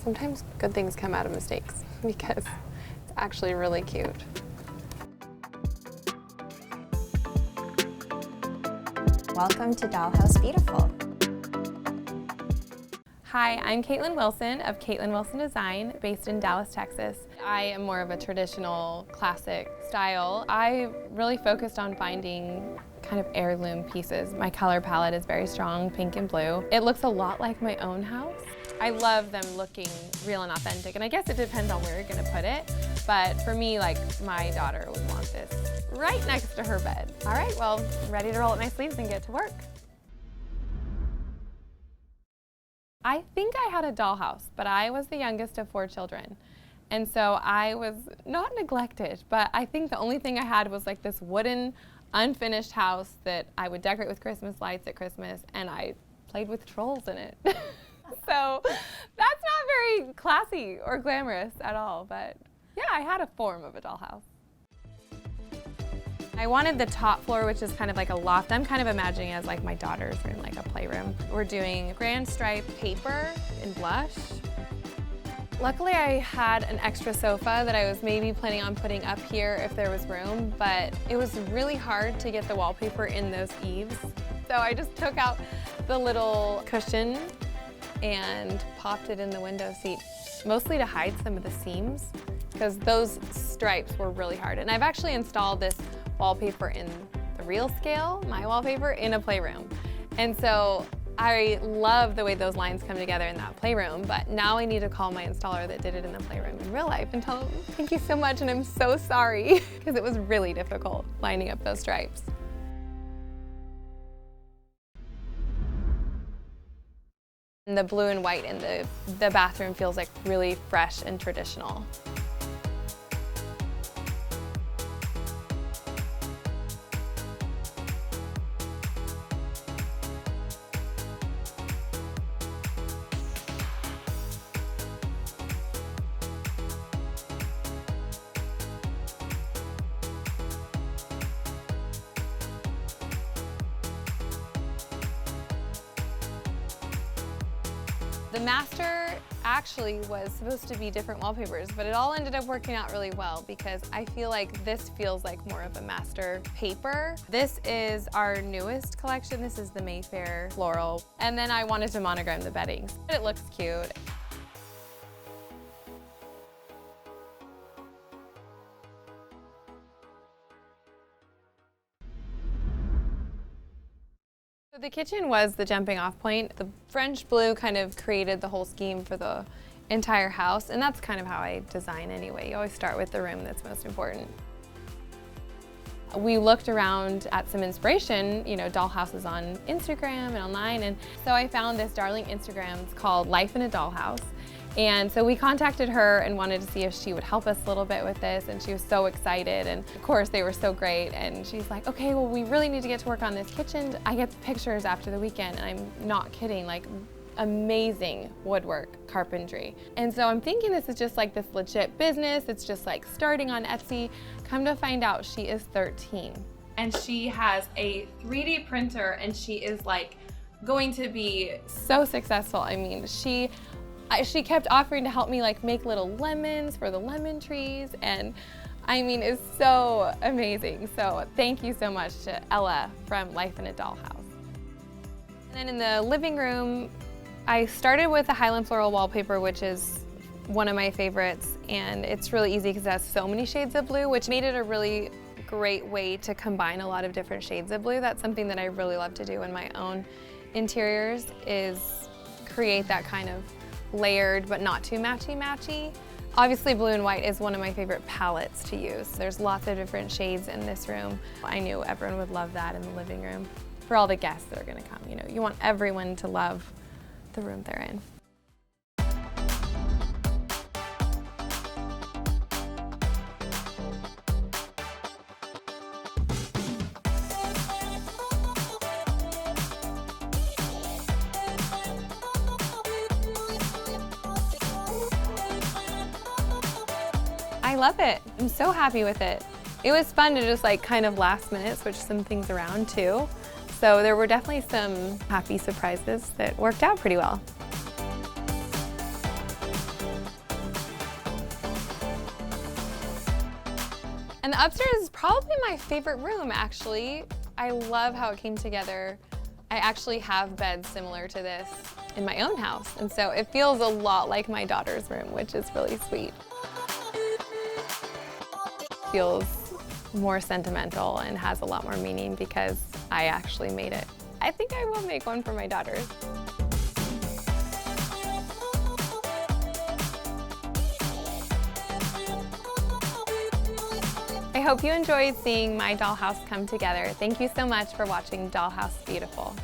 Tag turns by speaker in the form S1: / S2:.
S1: Sometimes good things come out of mistakes because it's actually really cute.
S2: Welcome to Dollhouse Beautiful.
S1: Hi, I'm Caitlin Wilson of Caitlin Wilson Design, based in Dallas, Texas. I am more of a traditional classic style. I really focused on finding kind of heirloom pieces. My color palette is very strong, pink and blue. It looks a lot like my own house. I love them looking real and authentic, and I guess it depends on where you're gonna put it, but for me, like, my daughter would want this right next to her bed. All right, well, ready to roll up my sleeves and get to work. I think I had a dollhouse, but I was the youngest of 4 children. And so I was not neglected, but I think the only thing I had was like this wooden, unfinished house that I would decorate with Christmas lights at Christmas, and I played with trolls in it. So that's not very classy or glamorous at all, but yeah, I had a form of a dollhouse. I wanted the top floor, which is kind of like a loft. I'm kind of imagining it as like my daughter's room, like a playroom. We're doing grand stripe paper and blush. Luckily, I had an extra sofa that I was maybe planning on putting up here if there was room, but it was really hard to get the wallpaper in those eaves. So I just took out the little cushion and popped it in the window seat, mostly to hide some of the seams, because those stripes were really hard. And I've actually installed this wallpaper in the real scale, my wallpaper, in a playroom. And so I love the way those lines come together in that playroom, but now I need to call my installer that did it in the playroom in real life and tell him, thank you so much and I'm so sorry, because it was really difficult lining up those stripes. And the blue and white in the bathroom feels like really fresh and traditional. The master actually was supposed to be different wallpapers, but it all ended up working out really well because I feel like this feels like more of a master paper. This is our newest collection. This is the Mayfair floral. And then I wanted to monogram the bedding. It looks cute. The kitchen was the jumping off point. The French blue kind of created the whole scheme for the entire house, and that's kind of how I design anyway. You always start with the room that's most important. We looked around at some inspiration, you know, dollhouses on Instagram and online, and so I found this darling Instagram. It's called Life in a Dollhouse. And so we contacted her and wanted to see if she would help us a little bit with this, and she was so excited, and of course they were so great, and she's like, okay, well, we really need to get to work on this kitchen. I get the pictures after the weekend, and I'm not kidding, like amazing woodwork, carpentry. And so I'm thinking this is just like this legit business, it's just like starting on Etsy. Come to find out, she is 13. And she has a 3D printer, and she is like going to be so successful. I mean, she kept offering to help me like make little lemons for the lemon trees, and I mean, it's so amazing. So thank you so much to Ella from Life in a Dollhouse. And then in the living room, I started with the Highland Floral wallpaper, which is one of my favorites, and it's really easy because it has so many shades of blue, which made it a really great way to combine a lot of different shades of blue. That's something that I really love to do in my own interiors, is create that kind of layered but not too matchy-matchy. Obviously blue and white is one of my favorite palettes to use. There's lots of different shades in this room. I knew everyone would love that in the living room. For all the guests that are gonna come, you know, you want everyone to love the room they're in. I love it. I'm so happy with it. It was fun to just like kind of last minute switch some things around too. So there were definitely some happy surprises that worked out pretty well. And the upstairs is probably my favorite room, actually. I love how it came together. I actually have beds similar to this in my own house, and so it feels a lot like my daughter's room, which is really sweet. Feels more sentimental and has a lot more meaning because I actually made it. I think I will make one for my daughters. I hope you enjoyed seeing my dollhouse come together. Thank you so much for watching Dollhouse Beautiful.